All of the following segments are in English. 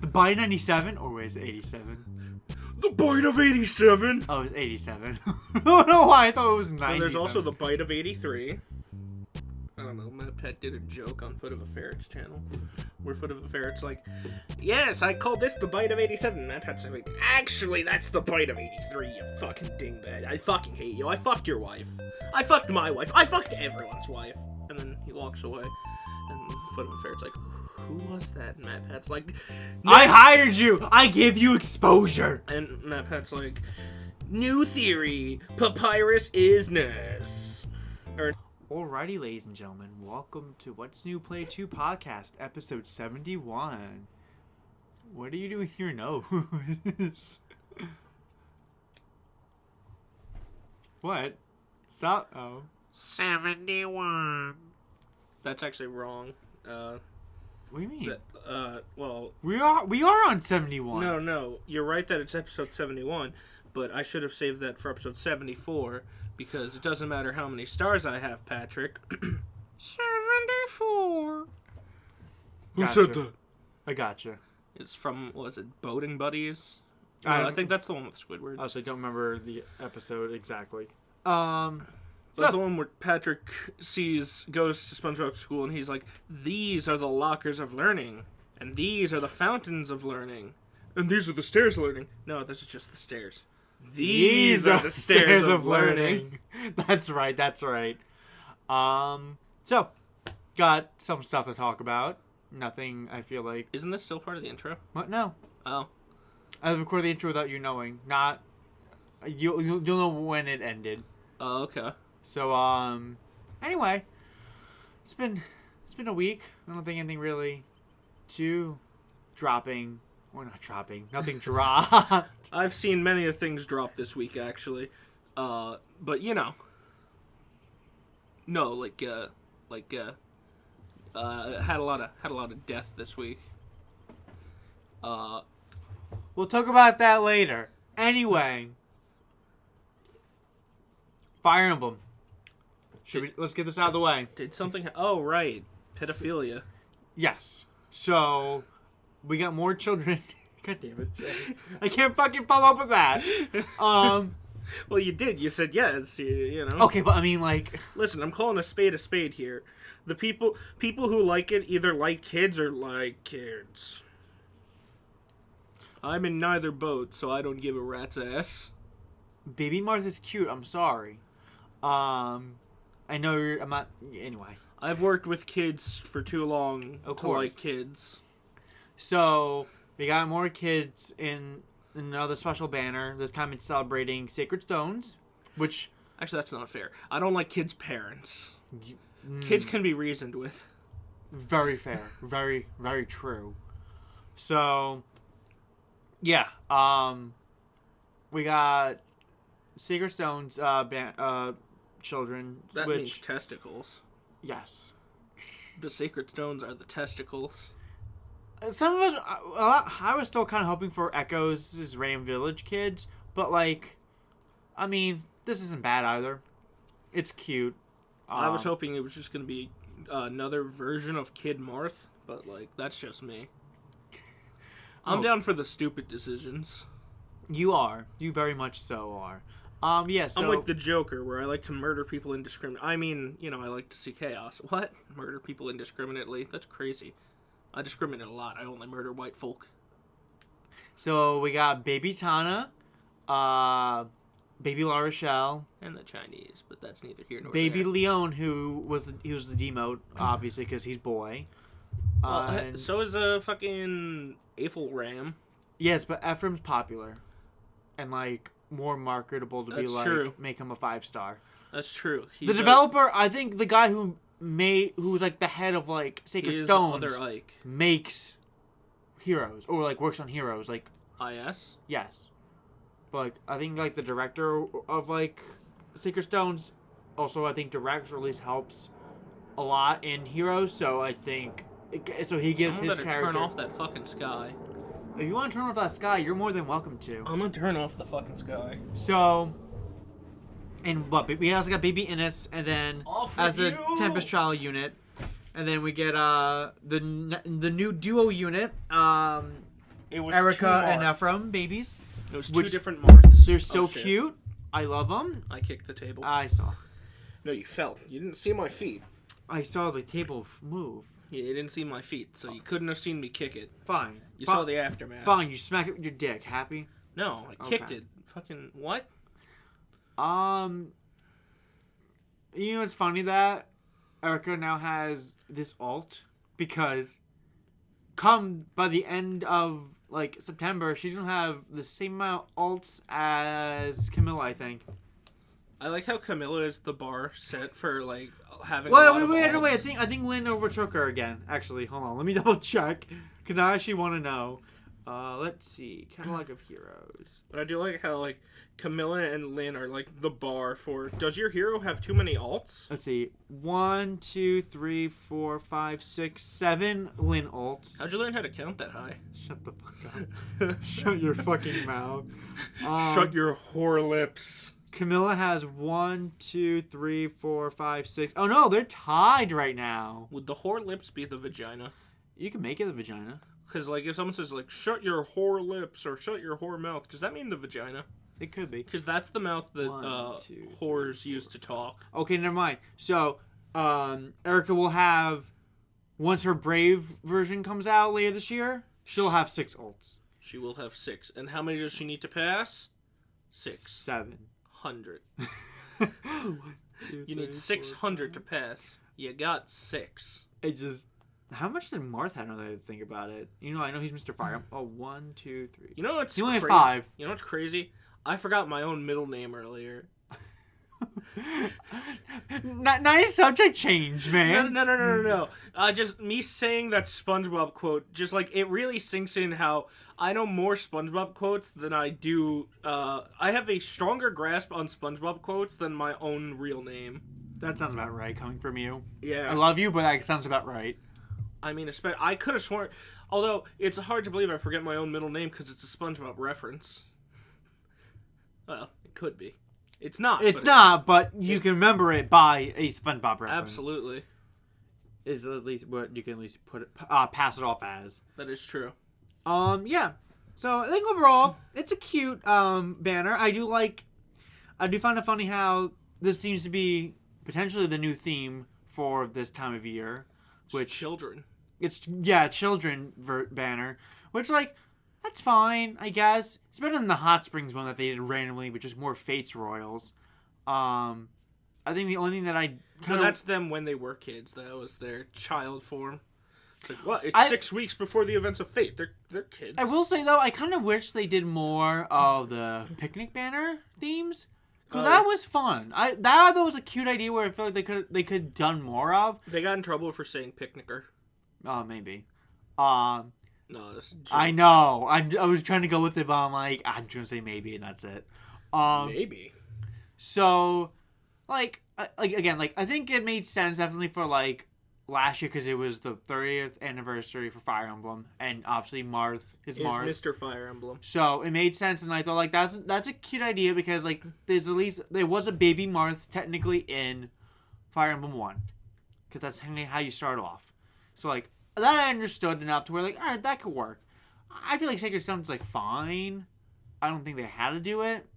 The Bite 97? Or was it 87? The Bite of 87. Oh, it was 87. I don't know why I thought it was 97. And there's also the Bite of 83. I don't know, my pet did a joke on Foot of a Ferret's channel. Where Foot of a Ferret's like, yes, I call this the Bite of 87. My pet's like, actually, that's the Bite of 83, you fucking dingbat. I fucking hate you. I fucked your wife. I fucked my wife. I fucked everyone's wife. And then he walks away. And Foot of a Ferret's like, who was that? And Matt Pat's like, I hired you! I gave you exposure! And Matt Pat's like, new theory. Papyrus is Ness. Alrighty, ladies and gentlemen, welcome to What's New Play 2 podcast, episode 71. What are you doing with your nose? What? Stop. Oh. 71. That's actually wrong. What do you mean? Well... We are on 71. No. You're right that it's episode 71, but I should have saved that for episode 74. Because it doesn't matter how many stars I have, Patrick. 74. Who said that? I gotcha. It's from, what was it, Boating Buddies? I think that's the one with Squidward. Also, I don't remember the episode exactly. That's the one where Patrick goes to SpongeBob school, and he's like, these are the lockers of learning. And these are the fountains of learning. And these are the stairs of learning. No, this is just the stairs. These are the stairs of learning. That's right. So, got some stuff to talk about. Nothing, I feel like... Isn't this still part of the intro? What? No. Oh. I recorded the intro without you knowing. Not... You'll know when it ended. Oh, okay. So, anyway. It's been a week. I don't think anything really too dropping... We're not dropping. Nothing dropped. I've seen many of things drop this week, actually. But you know. No, had a lot of death this week. We'll talk about that later. Anyway. Fire Emblem. Let's get this out of the way. Did something... Oh, right. Pedophilia. Yes. So... We got more children. God damn it, Jay. I can't fucking follow up with that. Well, you did. You said yes. You know. Okay, but I mean, like... Listen, I'm calling a spade here. The people who like it either like kids or like kids. I'm in neither boat, so I don't give a rat's ass. Baby Martha's cute. I'm sorry. I know you're... I'm not... Anyway. I've worked with kids for too long to like kids. So, we got more kids in another special banner. This time it's celebrating Sacred Stones, which... Actually, that's not fair. I don't like kids' parents. Kids can be reasoned with. Very fair. Very, very true. So, yeah. We got Sacred Stones children. That means testicles. Yes. The Sacred Stones are the testicles. Some of us, I was still kind of hoping for Echoes' Ram Village kids, but, like, I mean, this isn't bad either. It's cute. I was hoping it was just going to be another version of Kid Marth, but, like, that's just me. I'm down for the stupid decisions. You are. You very much so are. Yeah, so... I'm like the Joker, where I like to murder people indiscriminately. I mean, you know, I like to see chaos. What? Murder people indiscriminately? That's crazy. I discriminate a lot. I only murder white folk. So we got Baby Tana, Baby La Rochelle, and the Chinese, but that's neither here nor Baby there. Leon, who was the demote, obviously, because he's boy. So is fucking Aethelram. Yes, but Ephraim's popular, and like more marketable to That's be like true. Make him a 5-star. That's true. The developer, I think, the guy who's like the head of like Sacred Stones makes Heroes or like works on Heroes like IS. Yes, but like I think like the director of like Sacred Stones also I think directs or at least helps a lot in Heroes. So I think so he gives his character. Turn off that fucking sky. If you want to turn off that sky, you're more than welcome to. I'm gonna turn off the fucking sky. So. And what? We also got Baby Innes, and then as a Tempest Trial unit, and then we get the new duo unit, It was Erica two and Marth. Ephraim babies. It was which- two different Marths. They're so Oh, shit. cute. I love them. I kicked the table. I saw. No, you fell. You didn't see my feet. I saw the table move. You didn't see my feet, so you couldn't have seen me kick it. Fine. You saw the aftermath. Fine. You smacked it with your dick. Happy? No, I kicked Okay. it. Fucking what? You know it's funny that Erica now has this alt because come by the end of like September, she's gonna have the same amount of alts as Camilla, I think. I like how Camilla is the bar set for like having. Wait, a lot of wait. alts. I think Lynn overtook her again. Actually, hold on. Let me double check because I actually want to know. Let's see. Catalog of heroes. But I do like how like Camilla and Lynn are like the bar for. Does your hero have too many alts? Let's see. 1, 2, 3, 4, 5, 6, 7 Lynn alts. How'd you learn how to count that high? Shut the fuck up. Shut your fucking mouth. Shut your whore lips. Camilla has 1, 2, 3, 4, 5, 6. Oh no, they're tied right now. Would the whore lips be the vagina? You can make it the vagina. Because like if someone says like shut your whore lips or shut your whore mouth, does that mean the vagina? It could be. Because that's the mouth that 1, 2, whores use to talk. Okay, never mind. So, Erica will have, once her Brave version comes out later this year, she'll have 6 ults. She will have 6. And how many does she need to pass? 600. 7. 1, 2, You need 600 to pass. You got 6. It just... How much did Marth have now that I think about it? You know, I know he's Mr. Fire. Oh, 1, 2, 3. You know what's He only has crazy? 5. You know what's crazy? I forgot my own middle name earlier. Nice subject change, man. No. Just me saying that SpongeBob quote, just like it really sinks in how I know more SpongeBob quotes than I do. I have a stronger grasp on SpongeBob quotes than my own real name. That sounds about right coming from you. Yeah. I love you, but that sounds about right. I mean, I could have sworn. Although it's hard to believe I forget my own middle name because it's a SpongeBob reference. Well, it could be. It's not. It's not, but you can remember it by a SpongeBob reference. Absolutely. Is at least what you can at least put it, pass it off as. That is true. Yeah. So I think overall it's a cute banner. I do find it funny how this seems to be potentially the new theme for this time of year, which children. It's children banner, which like that's fine, I guess. It's better than the Hot Springs one that they did randomly, which is more Fates Royals. I think the only thing that I kind of that's them when they were kids. That was their child form. It's like, what? It's 6 weeks before the events of Fate. They're kids. I will say though, I kind of wish they did more of the picnic banner themes. Cause that was fun. That was a cute idea where I feel like they could done more of. They got in trouble for saying picnicker. Maybe. No, that's I know. I was trying to go with it, but I'm like, I'm just gonna say maybe, and that's it. Maybe. So, like again, like I think it made sense definitely for like last year because it was the 30th anniversary for Fire Emblem, and obviously Marth is Marth. Mr. Fire Emblem. So it made sense, and I thought like that's a cute idea because like there was a baby Marth technically in Fire Emblem 1, because that's how you start off. So like that I understood enough to where like all right, that could work. I feel like Sacred Stone's like fine. I don't think they had to do it,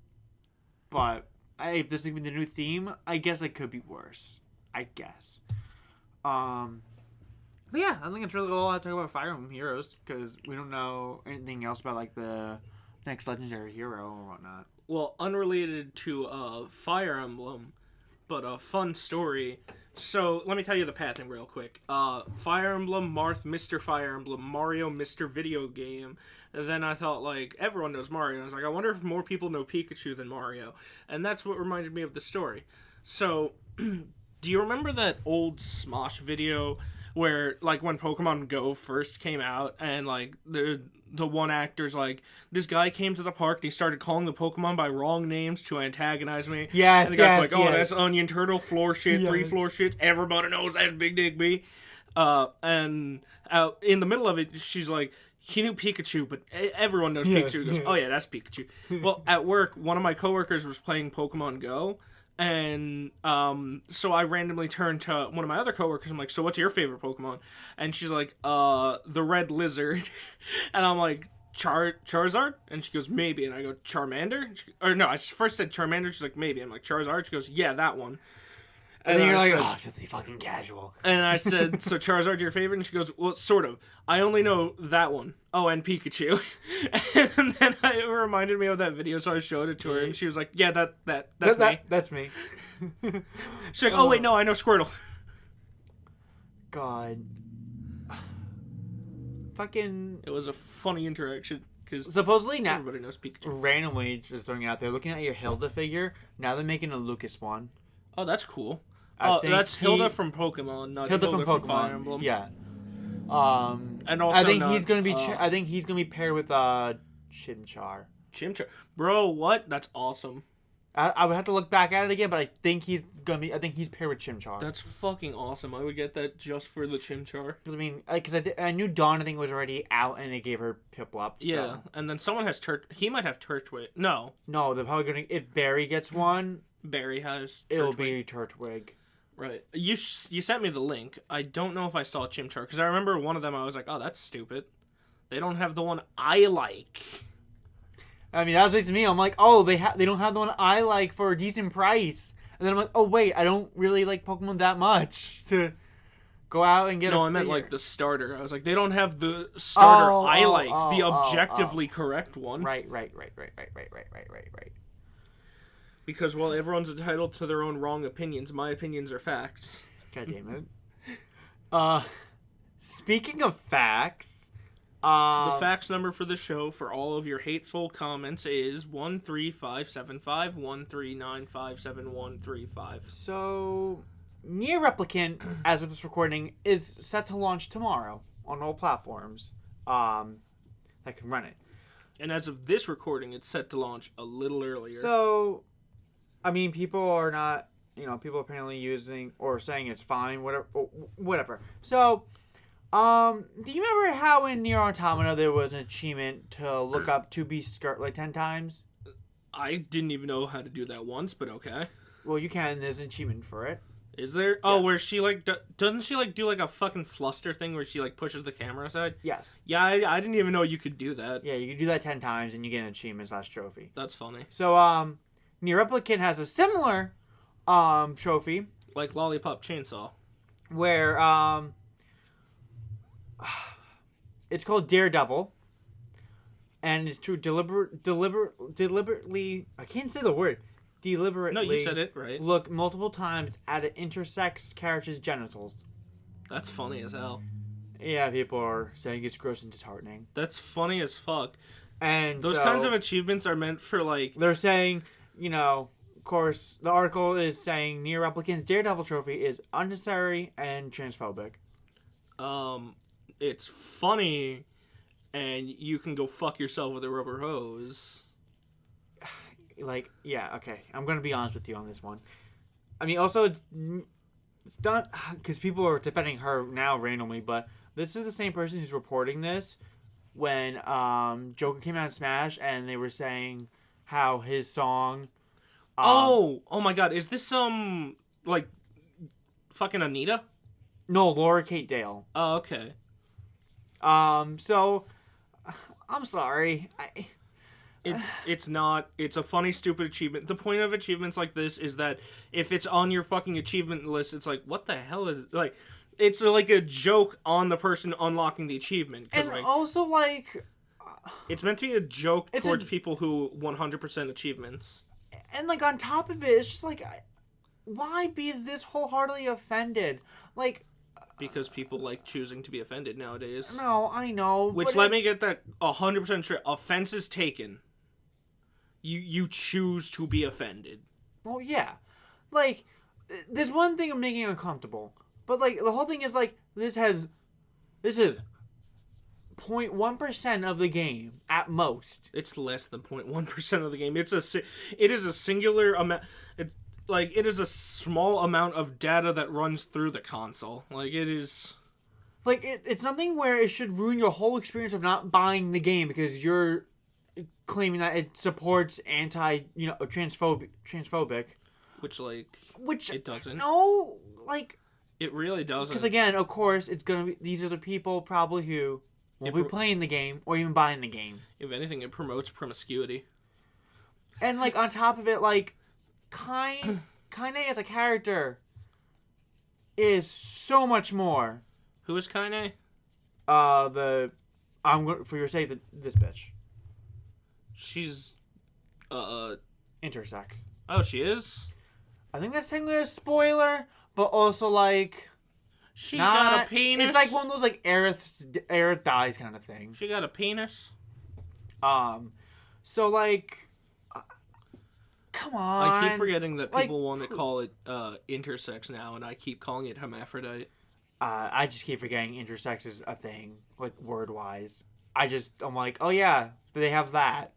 but if this is gonna be the new theme, I guess it could be worse. I guess. But yeah, I think it's really all I talk about Fire Emblem Heroes because we don't know anything else about like the next legendary hero or whatnot. Well, unrelated to Fire Emblem, but a fun story. So let me tell you the pathing real quick. Fire Emblem, Marth, Mr. Fire Emblem, Mario, Mr. Video Game. And then I thought like everyone knows Mario. And I was like, I wonder if more people know Pikachu than Mario. And that's what reminded me of the story. So, do you remember that old Smosh video where like when Pokemon Go first came out and like the one actor's like, this guy came to the park and he started calling the Pokemon by wrong names to antagonize me. Yes, and the guy's like, oh, yes. that's Onion Turtle, floor shit, Yes. 3 floor shits. Everybody knows that's Big Dick B. And out in the middle of it, she's like, he knew Pikachu, but everyone knows Yes, Pikachu. He goes, yes. oh yeah, that's Pikachu. Well, at work, one of my coworkers was playing Pokemon Go. And so I randomly turned to one of my other coworkers. I'm like, so what's your favorite Pokemon? And she's like, the red lizard. And I'm like, Charizard? And she goes, maybe. And I go, Charmander? I first said Charmander. She's like, maybe. I'm like, Charizard? She goes, yeah, that one. And then you're like, oh, filthy fucking casual. And I said, so Charizard your favorite? And she goes, well, sort of. I only know that one. Oh, and Pikachu. And then it reminded me of that video, so I showed it to her, and she was like, yeah, that's me. That's me. She's like, oh, wait, no, I know Squirtle. God. Fucking... It was a funny interaction, because supposedly now, everybody knows Pikachu. Randomly, just throwing it out there, looking at your Hilda figure, now they're making a Lucas one. Oh, that's cool. That's Hilda from Pokemon, not Hilda from Pokemon. Fire Emblem. Yeah. And also, I think he's gonna be. I think he's gonna be paired with Chimchar. Chimchar, bro, what? That's awesome. I would have to look back at it again, but I think he's gonna be. I think he's paired with Chimchar. That's fucking awesome. I would get that just for the Chimchar. Because I knew Dawn, I think, was already out, and they gave her Piplup. So. Yeah, and then someone has He might have Turtwig. No, they're probably gonna. If Barry gets one, Barry has. It'll be Turtwig. Right. You sent me the link. I don't know if I saw Chimchar, because I remember one of them I was like, oh, that's stupid. They don't have the one I like. I mean, that was basically me. I'm like, oh, they don't have the one I like for a decent price. And then I'm like, oh, wait, I don't really like Pokemon that much to go out and get a figure. I meant like the starter. I was like, they don't have the starter I like, the objectively correct one. Right. Because while everyone's entitled to their own wrong opinions, my opinions are facts. God damn it. Speaking of facts, the fax number for the show for all of your hateful comments is 1357513957135. So, Nier Replicant, as of this recording, is set to launch tomorrow on all platforms that can run it. And as of this recording, it's set to launch a little earlier. So, I mean, people are not, people apparently using or saying it's fine, whatever. So, do you remember how in Nier Automata there was an achievement to look up 2B skirt like 10 times? I didn't even know how to do that once, but okay. Well, you can. There's an achievement for it. Is there? Yes. Oh, where she doesn't she do like a fucking fluster thing where she pushes the camera aside? Yes. Yeah, I didn't even know you could do that. Yeah, you can do that 10 times and you get an achievement / trophy. That's funny. So, Nier Replicant has a similar trophy, like Lollipop Chainsaw, where it's called Daredevil, and it's to deliberately I can't say the word deliberately. No, you said it right. Look multiple times at an intersex character's genitals. That's funny as hell. Yeah, people are saying it's gross and disheartening. That's funny as fuck. And those kinds of achievements are meant for they're saying, of course, the article is saying Nier Replicant's Daredevil trophy is unnecessary and transphobic. It's funny, and you can go fuck yourself with a rubber hose. Yeah, okay. I'm going to be honest with you on this one. I mean, also, it's done, because people are defending her now randomly, but this is the same person who's reporting this when Joker came out in Smash, and they were saying how his song... oh my god, is this, fucking Anita? No, Laura Kate Dale. Oh, okay. So, I'm sorry. It's not. It's a funny, stupid achievement. The point of achievements like this is that if it's on your fucking achievement list, it's like, what the hell is... it's like a joke on the person unlocking the achievement. And also, it's meant to be a joke towards people who 100% achievements. And, on top of it, it's just why be this wholeheartedly offended? Because people like choosing to be offended nowadays. No, I know. Which, let me get that 100% straight. Offense is taken. You choose to be offended. Well, yeah. There's one thing of making it uncomfortable. But, the whole thing is, this is 0.1% of the game, at most. It's less than 0.1% of the game. It is a singular amount... it is a small amount of data that runs through the console. It is... it's nothing where it should ruin your whole experience of not buying the game because you're claiming that it supports transphobic. Which it doesn't. No, it really doesn't. Because, again, of course, it's going to be... These are the people probably who won't be playing the game or even buying the game. If anything, it promotes promiscuity. And like on top of it, like Kaine as a character is so much more. Who is Kaine? I'm going for your sake, this bitch. She's intersex. Oh, she is? I think that's technically a spoiler, but also like she got a penis. It's like one of those like Aerith dies kind of thing. She got a penis. So like come on. I keep forgetting that people want to call it intersex now, and I keep calling it hermaphrodite. I just keep forgetting intersex is a thing, like word wise. I'm like, oh yeah, they have that.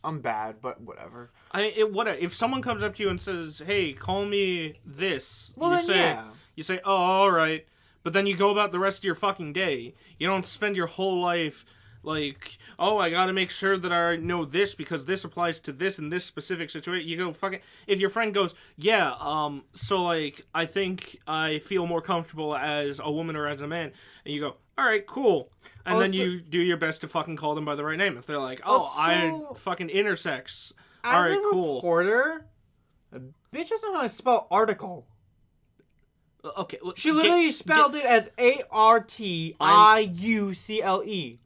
I'm bad, but whatever. If someone comes up to you and says, "Hey, call me this," well, you say, "Oh, all right," but then you go about the rest of your fucking day. You don't spend your whole life like, "Oh, I gotta make sure that I know this because this applies to this in this specific situation." You go fucking. If your friend goes, "Yeah, so like, I think I feel more comfortable as a woman or as a man," and you go, "All right, cool." And then you do your best to fucking call them by the right name. If they're like, "Oh, I fucking intersex." All right, cool. As a reporter, a bitch doesn't know how to spell article. Okay. Well, she literally spelled it as ARTIUCLE.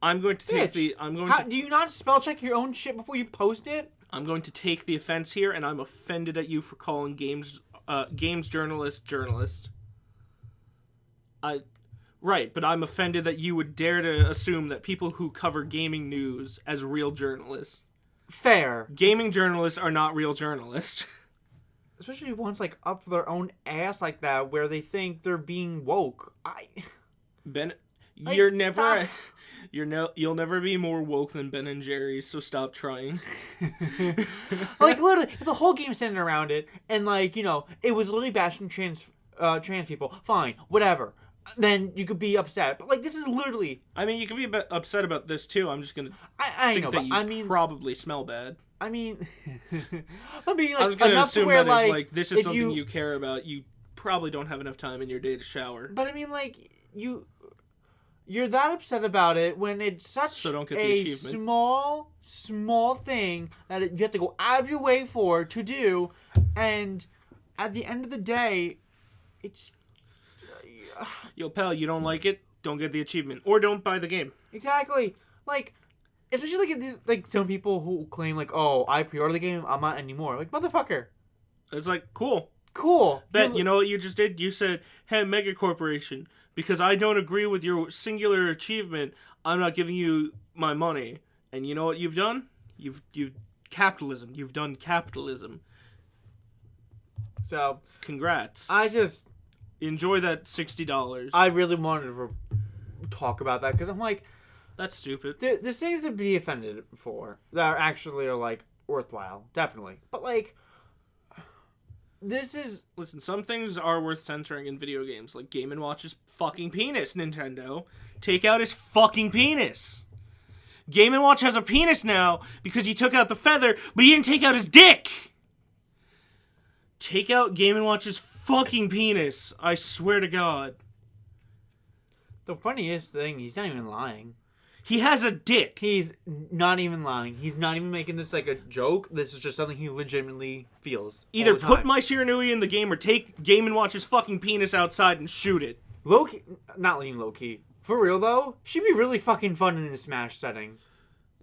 I'm going to take the. Do you not spell check your own shit before you post it? I'm going to take the offense here, and I'm offended at you for calling games journalist. Right, but I'm offended that you would dare to assume that people who cover gaming news as real journalists. Fair. Gaming journalists are not real journalists. Especially ones like up their own ass like that, where they think they're being woke. You'll never be more woke than Ben and Jerry's, so stop trying. Like literally, the whole game centered around it, and like it was literally bashing trans people. Fine, whatever. Then you could be upset, but like this is literally. I mean, you can be upset about this too. I'm just gonna. You probably smell bad. I mean, I was gonna assume that if this is something you care about, you probably don't have enough time in your day to shower. But I mean, like you're that upset about it when it's such a small thing that you have to go out of your way to do, and at the end of the day, it's. Yo, pal, you don't like it? Don't get the achievement, or don't buy the game. Exactly. Like, especially like some people who claim like, "Oh, I pre-ordered the game, I'm not anymore." Like, motherfucker. It's like cool. Bet you know what you just did? You said, "Hey, Mega Corporation, because I don't agree with your singular achievement, I'm not giving you my money." And you know what you've done? You've capitalism. You've done capitalism. So, congrats. Enjoy that $60. I really wanted to talk about that because I'm like, that's stupid. There's things to be offended for that actually are like worthwhile, definitely. But like, listen. Some things are worth censoring in video games, like Game & Watch's fucking penis. Nintendo, take out his fucking penis. Game & Watch has a penis now because you took out the feather, but you didn't take out his dick. Take out Game & Watch's fucking penis. I swear to God. The funniest thing, he's not even lying. He has a dick. He's not even lying. He's not even making this like a joke. This is just something he legitimately feels. Either put my Shiranui in the game or take Game & Watch's fucking penis outside and shoot it. Low-key, not leaning low-key. For real though, she'd be really fucking fun in a Smash setting.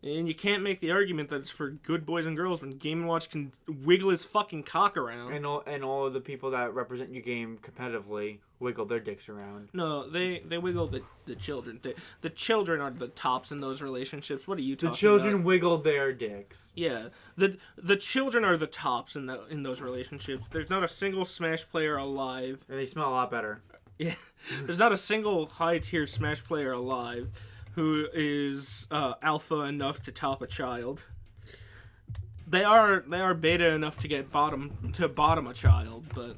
And you can't make the argument that it's for good boys and girls when Game & Watch can wiggle his fucking cock around. And all of the people that represent your game competitively wiggle their dicks around. No, they wiggle the children. The children are the tops in those relationships. What are you talking about? The children wiggle their dicks. Yeah. The children are the tops in those relationships. There's not a single Smash player alive. And they smell a lot better. Yeah. There's not a single high-tier Smash player alive who is alpha enough to top a child. They are beta enough to get bottom a child, but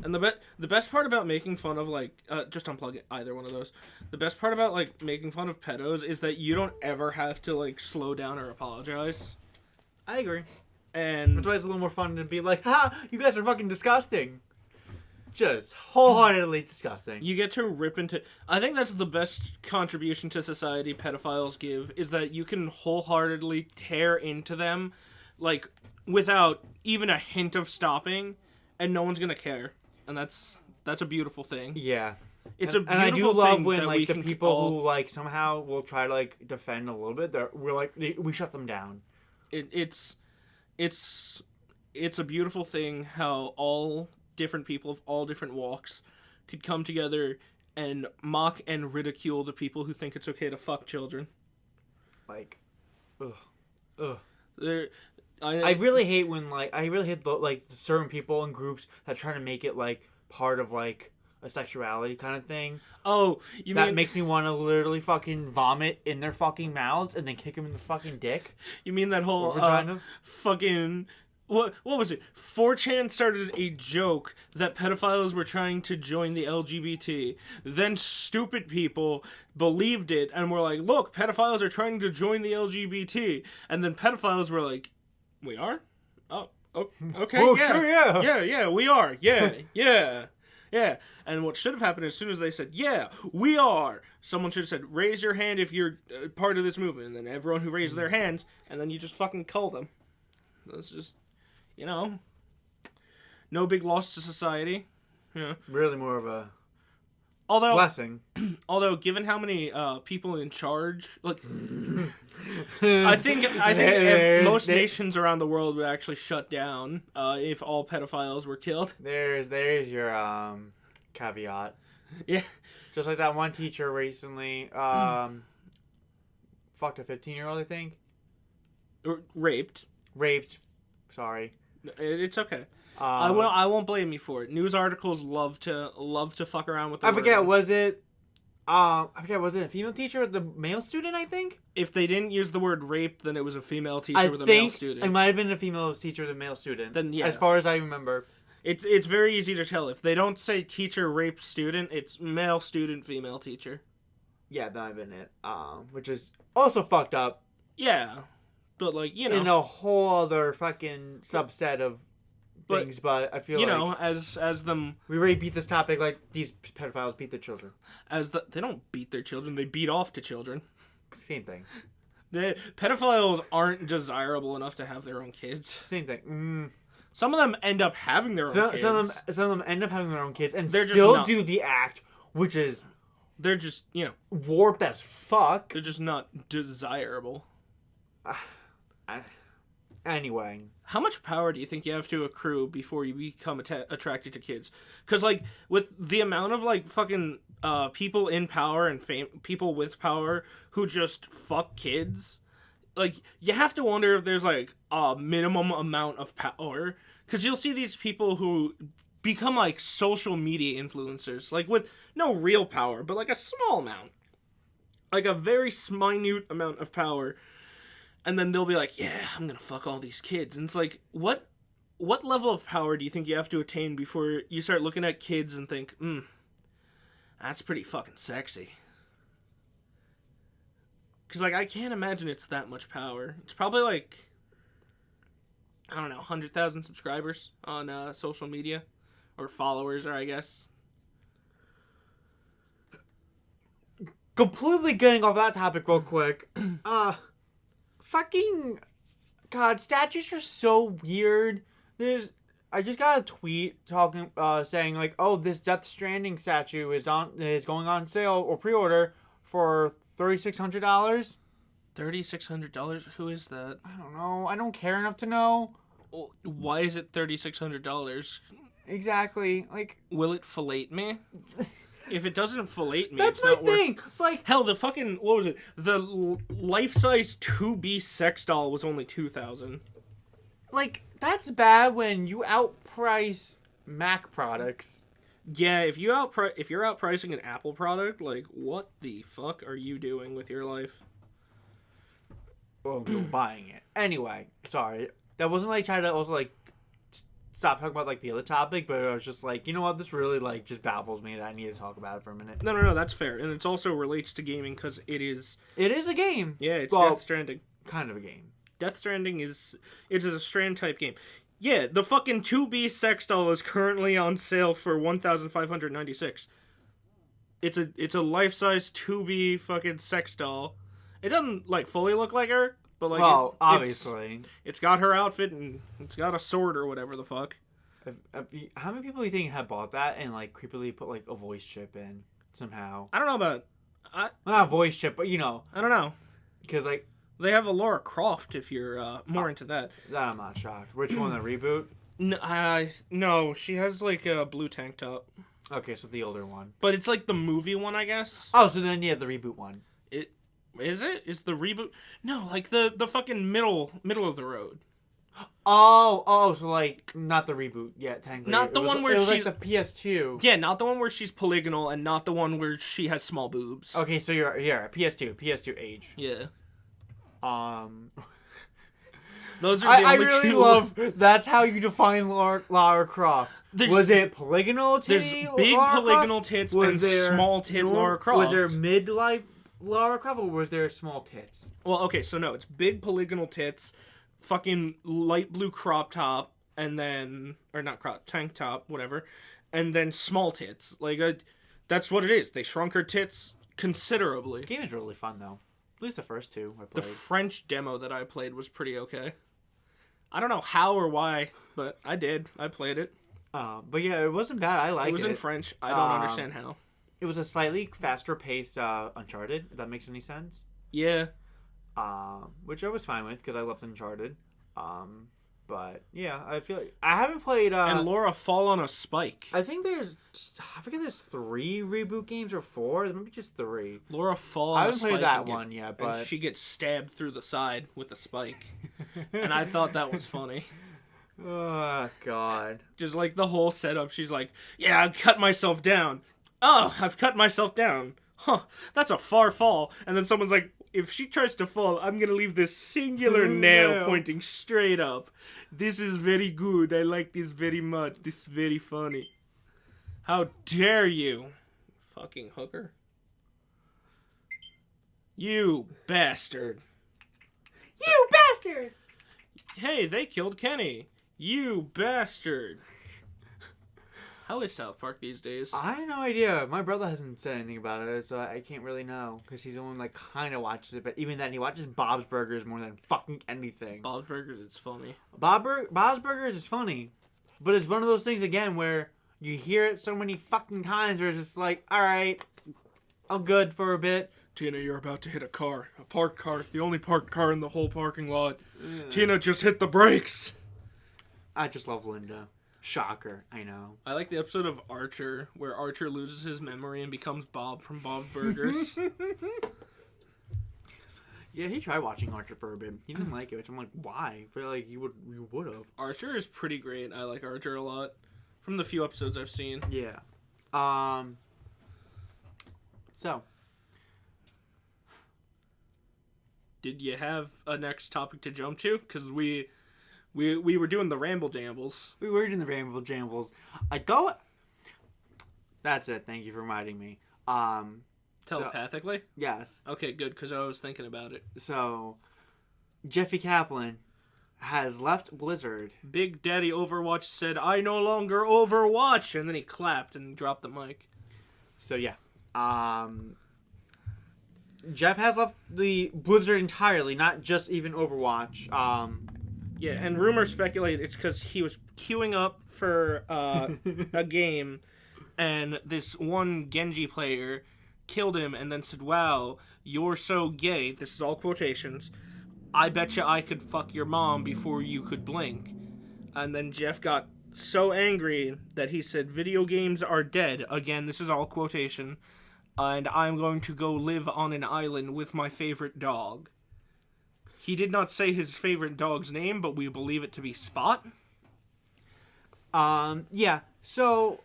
and the best part about making fun of like just unplug either one of those. The best part about like making fun of pedos is that you don't ever have to like slow down or apologize. I agree. And that's why it's a little more fun to be like, "Ha, you guys are fucking disgusting." just wholeheartedly disgusting. You get to rip into... I think that's the best contribution to society pedophiles give, is that you can wholeheartedly tear into them, like, without even a hint of stopping, and no one's gonna care. And that's a beautiful thing. Yeah. It's a beautiful and I do thing love when, that like, we the can people all... who, like, somehow will try to, like, defend a little bit, we're like, we shut them down. It's a beautiful thing how all different people of all different walks could come together and mock and ridicule the people who think it's okay to fuck children. Like, ugh. I really hate when, like, certain people and groups that try to make it, like, part of, like, a sexuality kind of thing. Oh, that makes me want to literally fucking vomit in their fucking mouths and then kick them in the fucking dick. You mean that whole fucking... What was it? 4chan started a joke that pedophiles were trying to join the LGBT. Then stupid people believed it and were like, look, pedophiles are trying to join the LGBT. And then pedophiles were like, we are? Oh, okay, oh, yeah. Sure, yeah. Yeah, we are. Yeah. And what should have happened as soon as they said, yeah, we are, someone should have said, raise your hand if you're part of this movement. And then everyone who raised their hands, and then you just fucking cull them. That's just... no big loss to society. Yeah. Really more of a blessing. Although, given how many people in charge, like, I think most nations around the world would actually shut down if all pedophiles were killed. There's your caveat. Yeah. Just like that one teacher recently fucked a 15-year-old, I think. Raped. Sorry. It's okay. I won't blame you for it. News articles love to fuck around with the word. Was it a female teacher or the male student, I think? If they didn't use the word rape, then it was a female teacher with a male student. It might have been a female teacher with a male student. Then yeah. As far as I remember. It's very easy to tell. If they don't say teacher rape student, it's male student, female teacher. Yeah, that might have been it. Which is also fucked up. Yeah. But, like, in a whole other fucking subset of things, but I feel like... as them... We already beat this topic, like, these pedophiles beat their children. They don't beat their children, they beat off to children. Same thing. The pedophiles aren't desirable enough to have their own kids. Same thing. Some of them end up having their own kids. Some of them end up having their own kids and still do the act, which is... They're just, warped as fuck. They're just not desirable. Anyway, how much power do you think you have to accrue before you become attracted to kids? Because, like, with the amount of, like, fucking people in power and people with power who just fuck kids, like, you have to wonder if there's, like, a minimum amount of power. Because you'll see these people who become, like, social media influencers, like, with no real power, but, like, a small amount. Like, a very minute amount of power. And then they'll be like, yeah, I'm gonna fuck all these kids. And it's like, what level of power do you think you have to attain before you start looking at kids and think, that's pretty fucking sexy? Because, like, I can't imagine it's that much power. It's probably, like, I don't know, 100,000 subscribers on social media. Or followers, or I guess. Completely getting off that topic real quick. Fucking God, statues are so weird. I just got a tweet saying like, oh, this Death Stranding statue is going on sale or pre-order for $3,600. $3,600? Who is that? I don't know. I don't care enough to know. Well, why is it $3,600? Exactly. Like, will it fillet me? If it doesn't fillet me, that's it's not my thing. Worth... Like, hell, the fucking, what was it? The life-size 2B sex doll was only $2,000. Like, that's bad when you outprice Mac products. Yeah, if you're outpricing an Apple product, like, what the fuck are you doing with your life? Oh, you're buying it. Anyway, sorry. That wasn't like trying to also like stop talking about like the other topic, but I was just like, you know what, this really like just baffles me that I need to talk about it for a minute. No, that's fair, and it also relates to gaming because it is a game. Yeah, it's Death Stranding. Kind of a game. Death Stranding is a Strand type game. Yeah, the fucking 2B sex doll is currently on sale for $1,596. It's a life-size 2B fucking sex doll. It doesn't like fully look like her, but like obviously it's got her outfit and it's got a sword or whatever the fuck. How many people do you think have bought that and like creepily put like a voice chip in somehow? I don't know about Well, not a voice chip, but you know. I don't know. Because like they have a Lara Croft if you're more into that. That I'm not shocked. Which one, the reboot? No, she has like a blue tank top. Okay, so the older one. But it's like the movie one, I guess. Oh, so then yeah, the reboot one. Is the reboot? No, like the fucking middle of the road. Oh, so like not the reboot yet, technically. Not the one where she's like the PS2. Yeah, not the one where she's polygonal, and not the one where she has small boobs. Okay, so you're PS2 age. Yeah. Those are the only really two. Love. That's how you define Lara Croft. Was it polygonal titty? There's big Lara polygonal Croft? tits and small tit Lara Croft. Was there midlife Lara Croft or was there small tits? Well, okay, so no, it's big polygonal tits, fucking light blue crop top, and then tank top, whatever, and then small tits. Like that's what it is. They shrunk her tits considerably. The game is really fun though. At least the first two I played. The French demo that I played was pretty okay. I don't know how or why, but I did. I played it. But yeah, it wasn't bad. I liked it. It was in French. I don't understand how. It was a slightly faster paced Uncharted, if that makes any sense. Yeah. Which I was fine with because I loved Uncharted. But yeah, I feel like I haven't played. And Laura fall on a spike. I think there's 3 reboot games or 4. Maybe just 3. Laura fall on a spike. I haven't played that one yet, but and she gets stabbed through the side with a spike, and I thought that was funny. Oh God! Just like the whole setup, she's like, "Yeah, I cut myself down. Oh, I've cut myself down. Huh? That's a far fall." And then someone's like, "If she tries to fall, I'm gonna leave this singular nail pointing straight up. This is very good. I like this very much. This is very funny. How dare you, fucking hooker? You bastard! You bastard! Hey, they killed Kenny. You bastard!" How is South Park these days? I have no idea. My brother hasn't said anything about it, so I can't really know because he's the one like kind of watches it. But even then, he watches Bob's Burgers more than fucking anything. Bob's Burgers, it's funny. Bob's Burgers is funny, but it's one of those things again where you hear it so many fucking times where it's just like, all right, I'm good for a bit. Tina, you're about to hit a parked car, the only parked car in the whole parking lot. Tina, just hit the brakes. I just love Linda. Shocker, I know. I like the episode of Archer where Archer loses his memory and becomes Bob from Bob's Burgers. Yeah, he tried watching Archer for a bit. He didn't like it, which I'm like, why? I feel like you would have. Archer is pretty great. I like Archer a lot. From the few episodes I've seen. Yeah. So. Did you have a next topic to jump to? Because we were doing the Ramble Jambles. We were doing the Ramble Jambles. I thought... That's it. Thank you for reminding me. Telepathically? Yes. Okay, good, because I was thinking about it. So, Jeffy Kaplan has left Blizzard. Big Daddy Overwatch said, "I no longer Overwatch," and then he clapped and dropped the mic. So, yeah. Jeff has left the Blizzard entirely, not just even Overwatch. Yeah, and rumors speculate it's because he was queuing up for a game, and this one Genji player killed him and then said, "Wow, you're so gay." This is all quotations. "I betcha I could fuck your mom before you could blink." And then Jeff got so angry that he said, "Video games are dead." Again, this is all quotation. "And I'm going to go live on an island with my favorite dog." He did not say his favorite dog's name, but we believe it to be Spot. Yeah. So,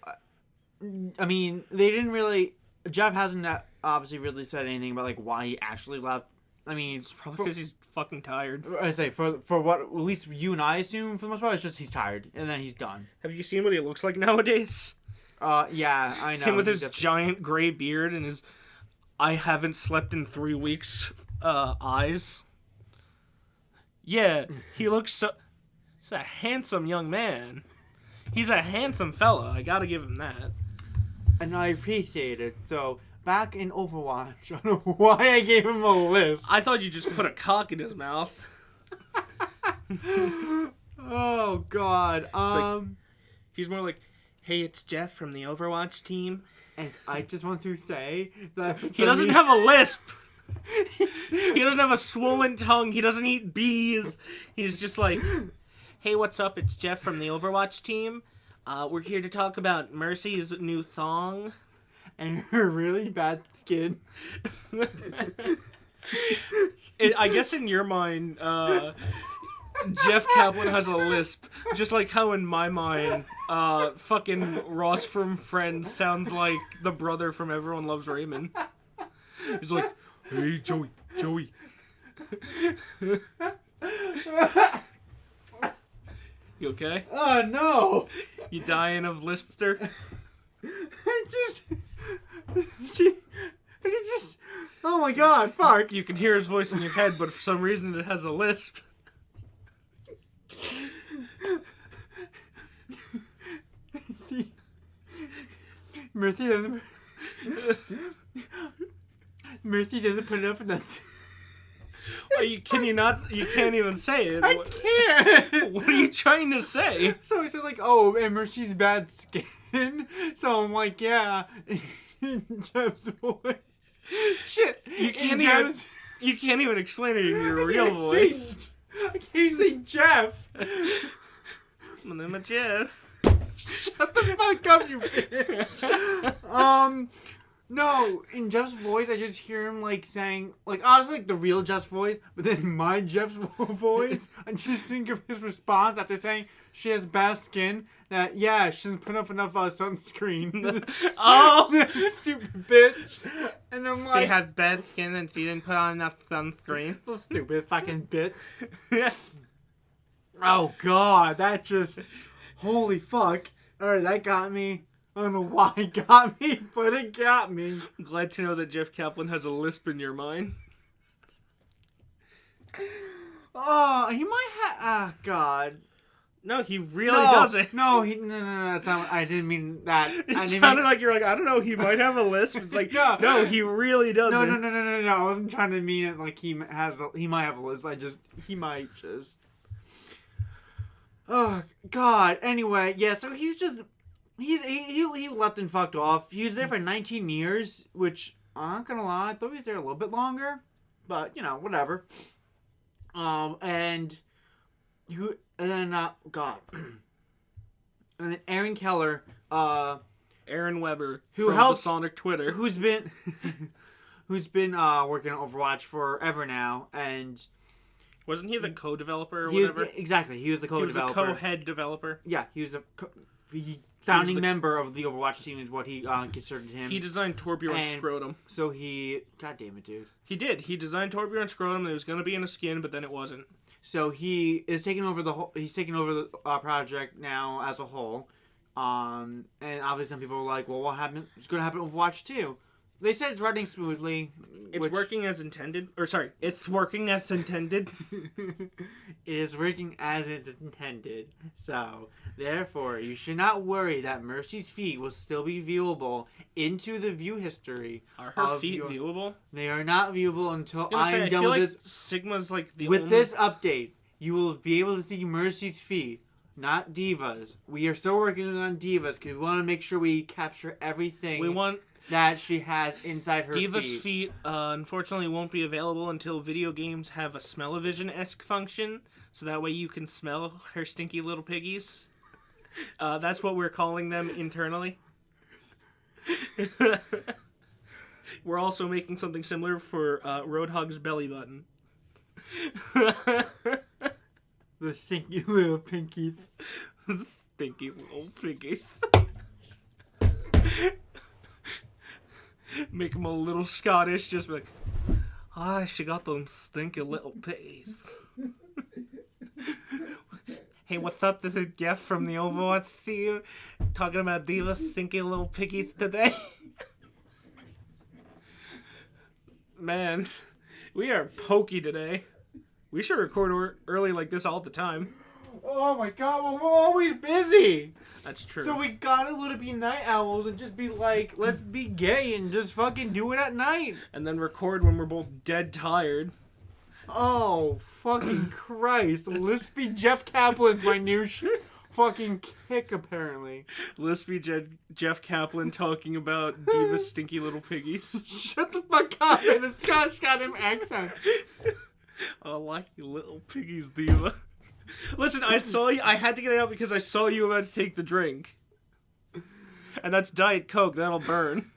I mean, they didn't really... Jeff hasn't obviously really said anything about, like, why he actually left. I mean... It's probably because he's fucking tired. I say, for what at least you and I assume, for the most part, it's just he's tired, and then he's done. Have you seen what he looks like nowadays? Yeah, I know. Him with his giant gray beard and his "I haven't slept in 3 weeks" eyes. Yeah, he looks so... He's a handsome young man. He's a handsome fella. I gotta give him that. And I appreciate it. So, back in Overwatch, I don't know why I gave him a list. I thought you just put a cock in his mouth. Oh, God. Like, he's more like, hey, it's Jeff from the Overwatch team. And I just want to say that... He doesn't have a lisp. He doesn't have a swollen tongue. He doesn't eat bees. He's just like, hey, what's up? It's Jeff from the Overwatch team. We're here to talk about Mercy's new thong. And her really bad skin. I guess in your mind, Jeff Kaplan has a lisp. Just like how in my mind, fucking Ross from Friends sounds like the brother from Everyone Loves Raymond. He's like, hey, Joey. You okay? Oh, no. You dying of lispster? Oh my God, fuck. You can hear his voice in your head, but for some reason it has a lisp. Mercy doesn't put enough in that. You can't even say it. I can't. What are you trying to say? So he said like, oh, and Mercy's bad skin. So I'm like, yeah. Jeff's voice. Shit. You can't even explain it in your real voice. I can't say Jeff. My name is Jeff. Shut the fuck up, you bitch. No, in Jeff's voice, I just hear him, like, saying, like, honestly, like, the real Jeff's voice, but then my Jeff's voice, I just think of his response after saying she has bad skin, that, yeah, she doesn't put up enough sunscreen. Oh! Stupid bitch. And I'm like... She had bad skin and she didn't put on enough sunscreen. So stupid fucking bitch. Oh, God, that just... Holy fuck. Alright, that got me. I don't know why it got me, but it got me. I'm glad to know that Jeff Kaplan has a lisp in your mind. Oh, he might have... Ah, God. No, he really doesn't. No, no, that's not... I didn't mean that. It sounded like you're like, I don't know, he might have a lisp. It's like, no, he really doesn't. No. I wasn't trying to mean it like he might have a lisp. He might just... Oh, God. Anyway, yeah, so he's just... He left and fucked off. He was there for 19 years, which, I'm not gonna lie, I thought he was there a little bit longer. But, you know, whatever. And then Aaron Keller, Aaron Weber, who from helped the Sonic Twitter, who's been working on Overwatch forever now, and... Wasn't he the co-developer or whatever? Exactly, he was the co-developer. He was the co-head developer. Yeah, he was founding member of the Overwatch team is what he considered him. He designed Torbjorn's scrotum. So he... God damn it, dude. He did. He designed Torbjorn's scrotum. It was going to be in a skin, but then it wasn't. So he is taking over the whole... He's taking over the project now as a whole. And obviously some people were like, well, what happened? It's going to happen with Overwatch 2. They said it's running smoothly. It's working as intended. Or, sorry, it's working as intended. It is working as it's intended. So, therefore, you should not worry that Mercy's feet will still be viewable into the view history. Are her feet viewable? They are not viewable until I'm done with this. Sigma's like the With this update, you will be able to see Mercy's feet, not Diva's. We are still working on Diva's because we want to make sure we capture everything. We want... that she has inside her Diva's feet unfortunately won't be available until video games have a smell-o-vision-esque function, so that way you can smell her stinky little piggies. That's what we're calling them internally. We're also making something similar for Roadhog's belly button. The stinky little pinkies. Stinky little piggies. Make him a little Scottish, just be like, ah, she got them stinky little piggies. Hey, what's up? This is Jeff from the Overwatch team, talking about Diva's stinky little piggies today. Man, we are pokey today. We should record early like this all the time. Oh my god, well, we're always busy. That's true. So we gotta let it be night owls and just be like, let's be gay and just fucking do it at night. And then record when we're both dead tired. Oh, fucking Christ. Lispy Jeff Kaplan's my new fucking kick, apparently. Lispy Jeff Kaplan talking about Diva's stinky little piggies. Shut the fuck up in a Scotch goddamn accent. I like you little piggies, Diva. Listen, I saw you. I had to get it out because I saw you about to take the drink. And that's Diet Coke. That'll burn.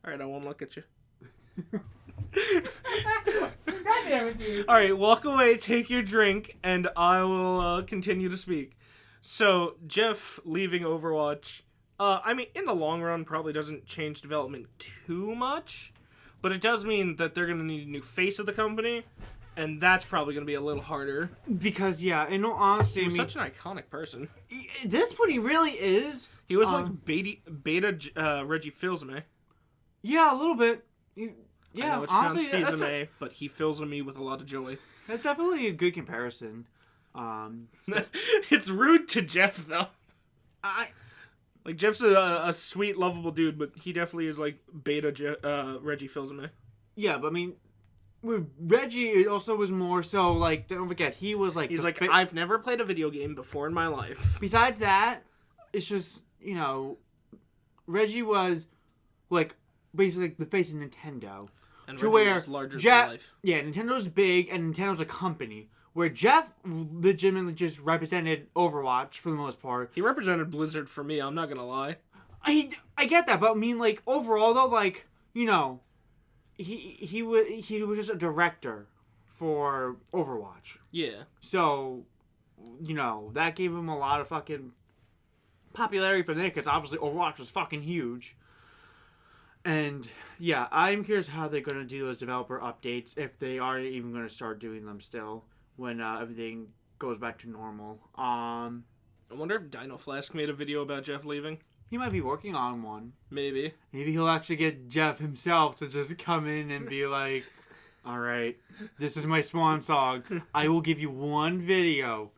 Alright, I won't look at you. Alright, walk away, take your drink, and I will continue to speak. So, Jeff leaving Overwatch, I mean, in the long run, probably doesn't change development too much, but it does mean that they're going to need a new face of the company, and that's probably going to be a little harder. Because, yeah, in all honesty, He was such an iconic person. That's what he really is. He was like beta Reggie Fils-Aimé. Yeah, a little bit. I know it's honestly, pronounced Fils-Aimé, but he fills me with a lot of joy. That's definitely a good comparison. It's rude to Jeff, though. Like, Jeff's a sweet, lovable dude, but he definitely is, like, beta Reggie Fils-Aimé. Yeah, but I mean, with Reggie, it also was more so, like, don't forget, he was, like... He's like, I've never played a video game before in my life. Besides that, it's just, you know, Reggie was, like, basically the face of Nintendo. And to Reggie where was larger Jeff, than life. Yeah, Nintendo's big, and Nintendo's a company. Where Jeff legitimately just represented Overwatch for the most part. He represented Blizzard for me, I'm not gonna lie. I get that, but I mean, like, overall, though, like, you know, he was just a director for Overwatch. Yeah. So, you know, that gave him a lot of fucking popularity from there, because obviously Overwatch was fucking huge. And, yeah, I'm curious how they're going to do those developer updates, if they are even going to start doing them still, when everything goes back to normal. I wonder if Dino Flask made a video about Jeff leaving. He might be working on one. Maybe. Maybe he'll actually get Jeff himself to just come in and be like, alright, this is my swan song. I will give you one video.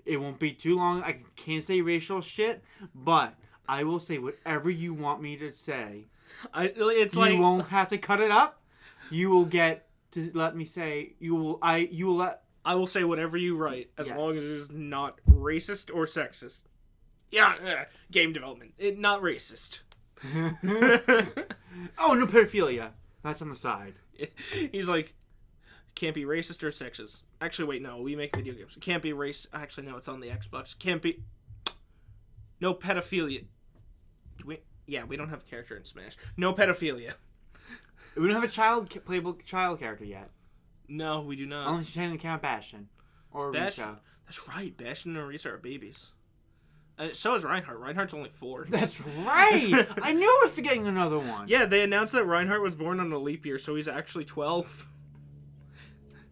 It won't be too long. I can't say racial shit, but I will say whatever you want me to say. You won't have to cut it up. You will get to let me say. I will say whatever you write, as Yes. long as it is not racist or sexist. Yeah, game development. Not racist. Oh, no pedophilia. That's on the side. He's like, can't be racist or sexist. Actually, wait, no, we make video games. It can't be race. Actually, no, it's on the Xbox. Can't be. No pedophilia. Yeah, we don't have a character in Smash. No pedophilia. We don't have a playable child character yet. No, we do not. Unless you're taking account Bastion. Or Risa. That's right. Bastion and Risa are babies. So is Reinhardt. Reinhardt's only 4. That's right! I knew I was forgetting another one. Yeah, they announced that Reinhardt was born on a leap year, so he's actually 12.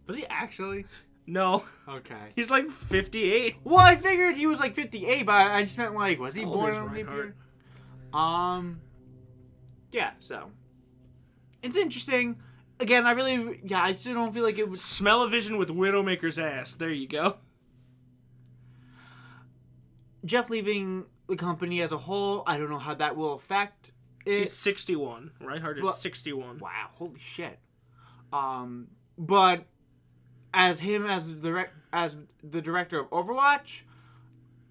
Was he actually? No. Okay. He's like 58. Well, I figured he was like 58, but I just meant like, was he How old born is on a leap Reinhardt? year? Yeah, so. It's interesting. Again, I still don't feel like it would... Smell-o-vision with Widowmaker's ass. There you go. Jeff leaving the company as a whole, I don't know how that will affect it. He's 61. Reinhardt is 61. Wow, holy shit. But as the director of Overwatch,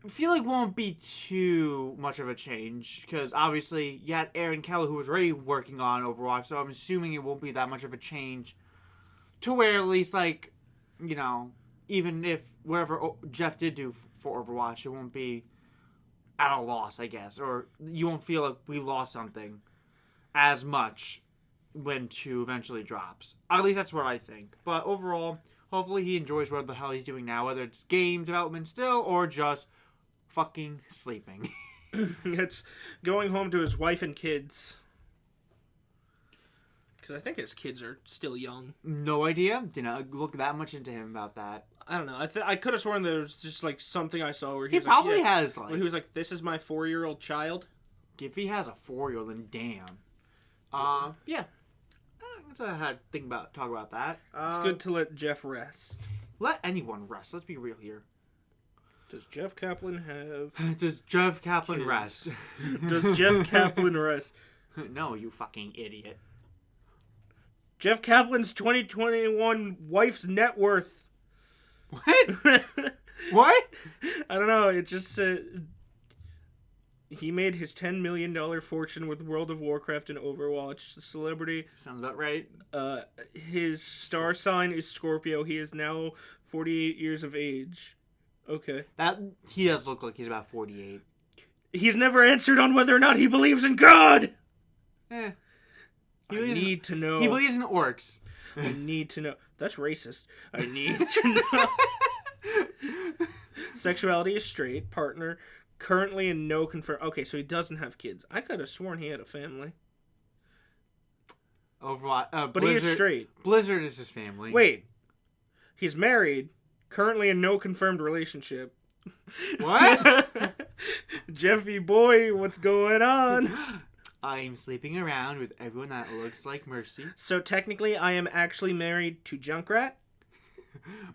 I feel like won't be too much of a change, because obviously you had Aaron Keller, who was already working on Overwatch, so I'm assuming it won't be that much of a change to where at least, like, you know, even if whatever Jeff did do for Overwatch, it won't be at a loss, I guess, or you won't feel like we lost something as much when 2 eventually drops. At least that's what I think. But overall, hopefully he enjoys what the hell he's doing now, whether it's game development still or just fucking sleeping. It's going home to his wife and kids. Because I think his kids are still young. No idea. Didn't look that much into him about that. I don't know. I could have sworn there was just like something I saw where He was probably like, has, where like... he was like, "This is my 4-year-old child." If he has a 4-year-old, then damn. Yeah. That's what I had to talk about that. It's good to let Jeff rest. Let anyone rest. Let's be real here. Does Jeff Kaplan have... Does Jeff Kaplan kids? rest? Does Jeff Kaplan rest? No, you fucking idiot. Jeff Kaplan's 2021 wife's net worth. What? What? I don't know. It just said he made his $10 million fortune with World of Warcraft and Overwatch. The celebrity. Sounds about right. His star sign is Scorpio. He is now 48 years of age. Okay. That he does look like he's about 48. He's never answered on whether or not he believes in God. I need to know. He believes in orcs. I need to know. That's racist. I need to know. Sexuality is straight. Partner currently in no confirm. Okay, so he doesn't have kids. I could have sworn he had a family. Overwatch. But Blizzard, he is straight. Blizzard is his family. Wait. He's married. Currently in no confirmed relationship. What? Jeffy boy, what's going on? I'm sleeping around with everyone that looks like Mercy. So technically, I am actually married to Junkrat.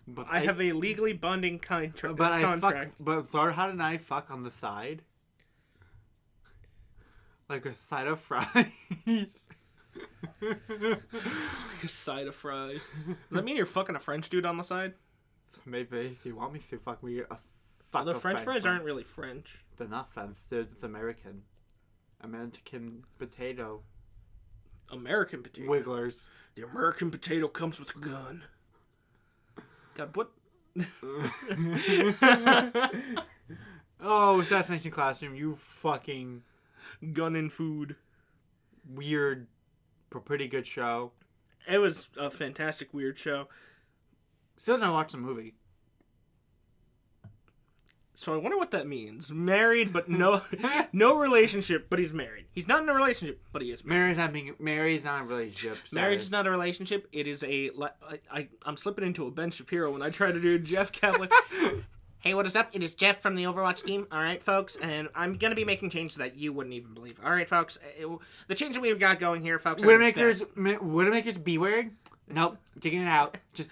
But I have a legally binding contract. But Thor, how did I fuck on the side? Like a side of fries. Like a side of fries. Does that mean you're fucking a French dude on the side? Maybe if you want me to fuck me a fuck. The French fries aren't really French. They're not French. It's American. American potato. American potato. Wigglers. The American potato comes with a gun. God, what? Oh, Assassination Classroom, you fucking Gun and food. weird, but pretty good show. It was a fantastic, weird show. Still didn't watch the movie. So I wonder what that means. Married, but no relationship, but he's married. He's not in a relationship, but he is married. Mary's not in a relationship. Marriage is not a relationship. It is I'm slipping into a Ben Shapiro when I try to do Jeff Kaplan. Hey, what is up? It is Jeff from the Overwatch team. All right, folks, and I'm going to be making changes that you wouldn't even believe. All right, folks, the change that we've got going here, folks. Widowmaker's B word? Nope, taking it out. Just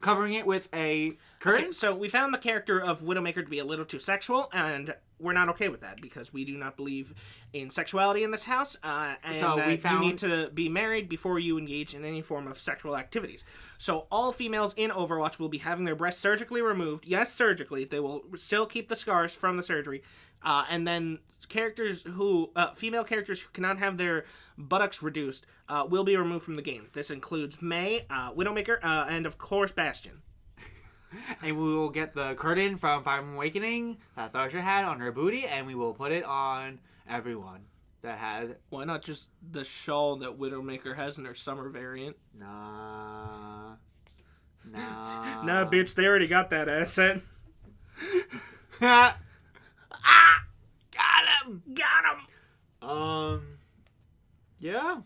covering it with a curtain. Okay, so we found the character of Widowmaker to be a little too sexual, and we're not okay with that because we do not believe in sexuality in this house, and so you need to be married before you engage in any form of sexual activities. So all females in Overwatch will be having their breasts surgically removed. Yes, surgically. They will still keep the scars from the surgery. And then female characters who cannot have their buttocks reduced will be removed from the game. This includes Mei, Widowmaker, and of course Bastion. And we will get the curtain from Fire Emblem Awakening that Tharsha had on her booty, and we will put it on everyone that has. Why not just the shawl that Widowmaker has in her summer variant? Nah, bitch, they already got that asset. Got him! Yeah.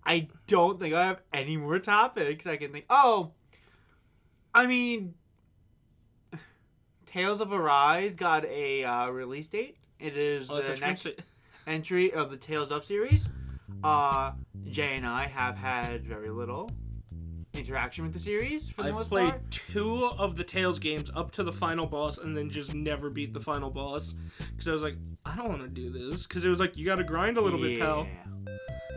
I don't think I have any more topics I can think. Oh! I mean, Tales of Arise got a release date. It is the next entry of the Tales of series. Jay and I have had very little interaction with the series for the most part. I've played 2 of the Tales games up to the final boss and then just never beat the final boss. Because I was like, I don't want to do this. Because it was like, you got to grind a little bit, pal.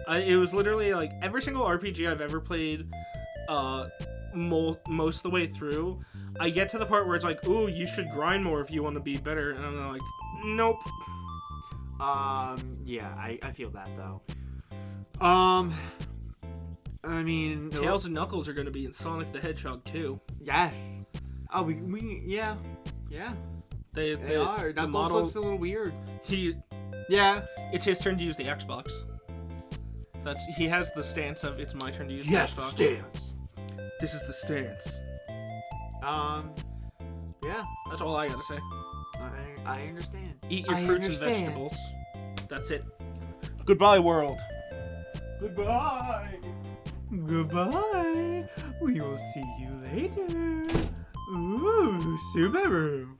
It was literally like every single RPG I've ever played most of the way through, I get to the part where it's like, ooh, you should grind more if you want to be better. And I'm like, nope. Yeah, I feel that though. I mean, Tails and Knuckles are going to be in Sonic the Hedgehog 2. Yes. Oh, yeah. They are. Knuckles looks a little weird. Yeah. It's his turn to use the Xbox. He has the stance of it's my turn to use the Xbox. Yes, the stance. This is the stance. Yeah. That's all I gotta say. I understand. Eat your fruits and vegetables. That's it. Goodbye, world. Goodbye. Goodbye. We will see you later. Ooh, Subaru.